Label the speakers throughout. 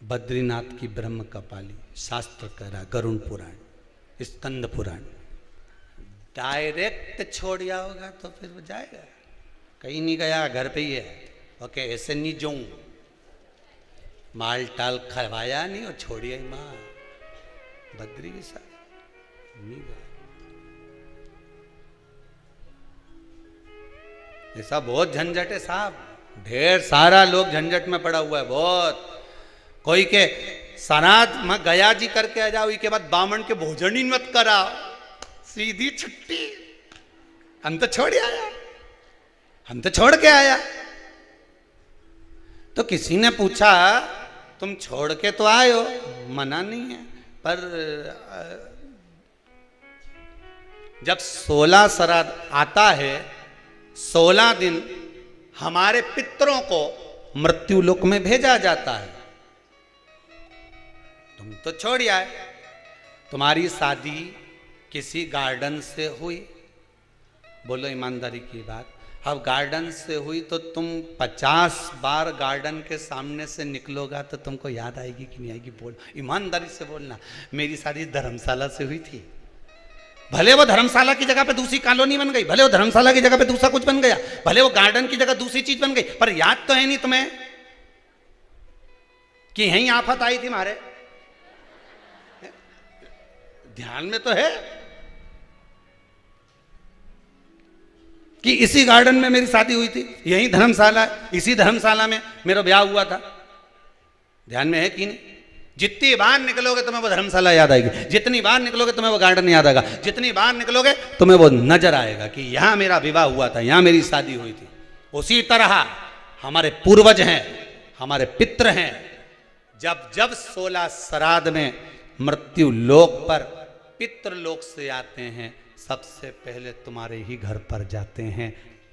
Speaker 1: बद्रीनाथ की ब्रह्म कपाली, शास्त्र कह रहा, गरुण पुराण, स्कंद पुराण। डायरेक्ट छोड़ जाओगा तो फिर वो जाएगा, कहीं नहीं गया, घर पे ही है। ओके, ऐसे नहीं जाऊं, माल टाल खरवाया नहीं और छोड़िए माँ बद्री के साथ नहीं गया। ऐसा बहुत झंझट है साहब, ढेर सारा लोग झंझट में पड़ा हुआ है बहुत। कोई के सनाद में गया जी करके आ जाओ, इसके बाद बामन के भोजन ही मत कराओ, सीधी छुट्टी। हम तो छोड़ आया, हम तो छोड़ के आया। तो किसी ने पूछा तुम छोड़ के तो आए हो, मना नहीं है, पर जब 16 श्राद्ध आता है, 16 दिन हमारे पितरों को मृत्यु लोक में भेजा जाता है। तुम तो छोड़ आए। तुम्हारी शादी किसी गार्डन से हुई, बोलो ईमानदारी की बात, अब गार्डन से हुई तो तुम 50 बार गार्डन के सामने से निकलोगा तो तुमको याद आएगी कि नहीं आएगी? बोल, ईमानदारी से बोलना। मेरी शादी धर्मशाला से हुई थी, भले वो धर्मशाला की जगह पे दूसरी कॉलोनी बन गई, भले वो धर्मशाला की जगह पे दूसरा कुछ बन गया, भले वो गार्डन की जगह दूसरी चीज बन गई, पर याद तो है नहीं तुम्हें कि यहीं आफत आई थी हमारे? ध्यान में तो है कि इसी गार्डन में मेरी शादी हुई थी, यही धर्मशाला, इसी धर्मशाला में मेरा ब्याह हुआ था। ध्यान में है कि नहीं? जितनी बार निकलोगे तुम्हें वो धर्मशाला याद आएगी, जितनी बार निकलोगे तुम्हें वो गार्डन याद आएगा, जितनी बार निकलोगे तुम्हें वो नजर आएगा कि यहां मेरा विवाह हुआ था, यहां मेरी शादी हुई थी। उसी तरह हमारे पूर्वज हैं, हमारे पितृ हैं, जब जब 16 श्राद्ध में मृत्यु लोक पर पितृलोक से आते हैं, सबसे पहले तुम्हारे ही घर पर जाते हैं,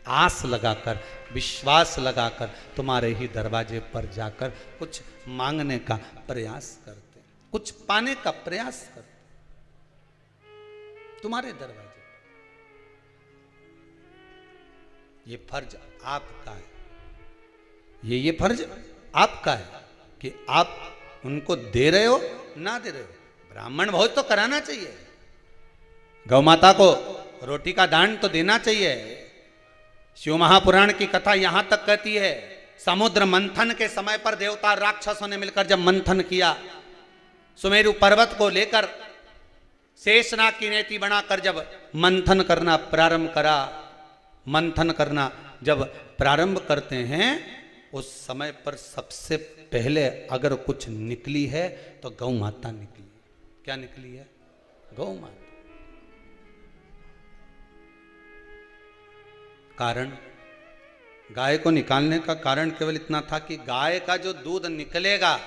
Speaker 1: आस लगाकर, विश्वास लगाकर तुम्हारे ही दरवाजे पर जाकर कुछ मांगने का प्रयास करते, कुछ पाने का प्रयास करते तुम्हारे दरवाजे। ये फर्ज आपका है, ये फर्ज आपका है कि आप उनको दे रहे हो ना दे रहे हो। ब्राह्मण भोज तो कराना चाहिए, गौ माता को रोटी का दान तो देना चाहिए। शिव महापुराण की कथा यहां तक कहती है, समुद्र मंथन के समय पर देवता राक्षसों ने मिलकर जब मंथन किया, सुमेरु पर्वत को लेकर शेषनाग की नेति बनाकर जब मंथन करना प्रारंभ करा, मंथन करना जब प्रारंभ करते हैं, उस समय पर सबसे पहले अगर कुछ निकली है तो गौ माता निकली। क्या निकली है? गौ माता। कारण, गाय को निकालने का कारण केवल इतना था कि गाय का जो दूध निकलेगा,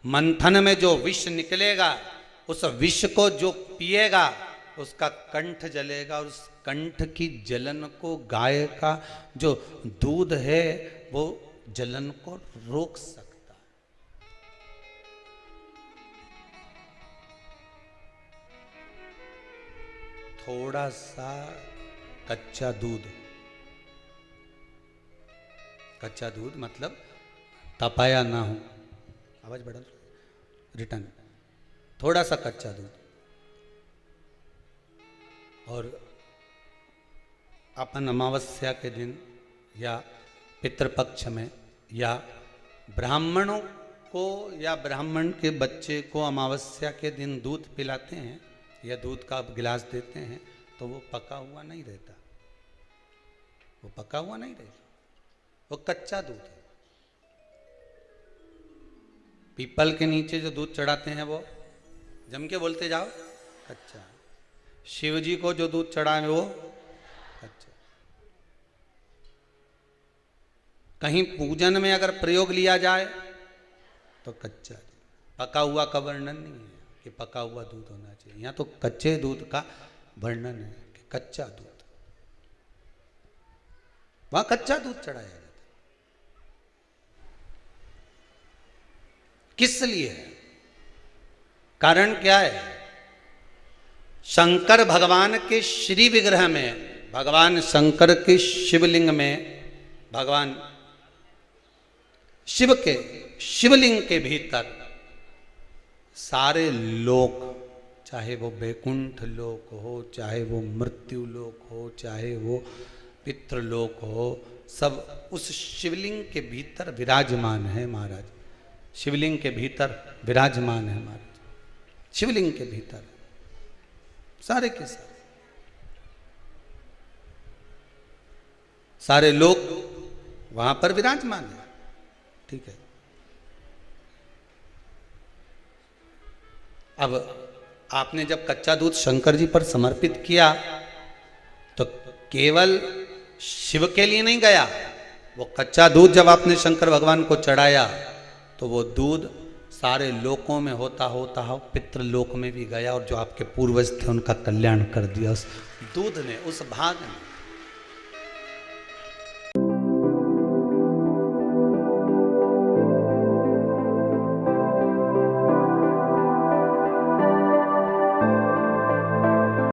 Speaker 1: मंथन में जो विष निकलेगा, उस विष को जो पिएगा उसका कंठ जलेगा, और उस कंठ की जलन को गाय का जो दूध है वो जलन को रोक सकता है। थोड़ा सा कच्चा दूध, कच्चा दूध मतलब तपाया ना हो, आवाज बढ़ा, रिटर्न, थोड़ा सा कच्चा दूध, और अपन अमावस्या के दिन या पितृपक्ष में या ब्राह्मणों को या ब्राह्मण के बच्चे को अमावस्या के दिन दूध पिलाते हैं या दूध का गिलास देते हैं, तो वो पका हुआ नहीं रहता, वो पका हुआ नहीं रहता, वो कच्चा दूध है। पीपल के नीचे जो दूध चढ़ाते हैं वो, जम के बोलते जाओ, कच्चा। शिव जी को जो दूध चढ़ा है वो कच्चा। कहीं पूजन में अगर प्रयोग लिया जाए तो कच्चा। पका हुआ का वर्णन नहीं है कि पका हुआ दूध होना चाहिए, यहाँ तो कच्चे दूध का वर्णन है कि कच्चा दूध, वहां कच्चा दूध चढ़ाया जाता है। किस लिए है? कारण क्या है? शंकर भगवान के श्री विग्रह में, भगवान शंकर के शिवलिंग में, भगवान शिव के शिवलिंग के भीतर सारे लोक, चाहे वो वैकुंठ लोक हो, चाहे वो मृत्यु लोक हो, चाहे वो पितृलोक हो, सब उस शिवलिंग के भीतर विराजमान है महाराज। शिवलिंग के भीतर विराजमान है महाराज, शिवलिंग के भीतर सारे के सारे, सारे लोग वहां पर विराजमान है। ठीक है, अब आपने जब कच्चा दूध शंकर जी पर समर्पित किया तो केवल शिव के लिए नहीं गया, वो कच्चा दूध जब आपने शंकर भगवान को चढ़ाया तो वो दूध सारे लोकों में होता होता हो पितृलोक में भी गया, और जो आपके पूर्वज थे उनका कल्याण कर दिया उस दूध ने, उस भाग ने।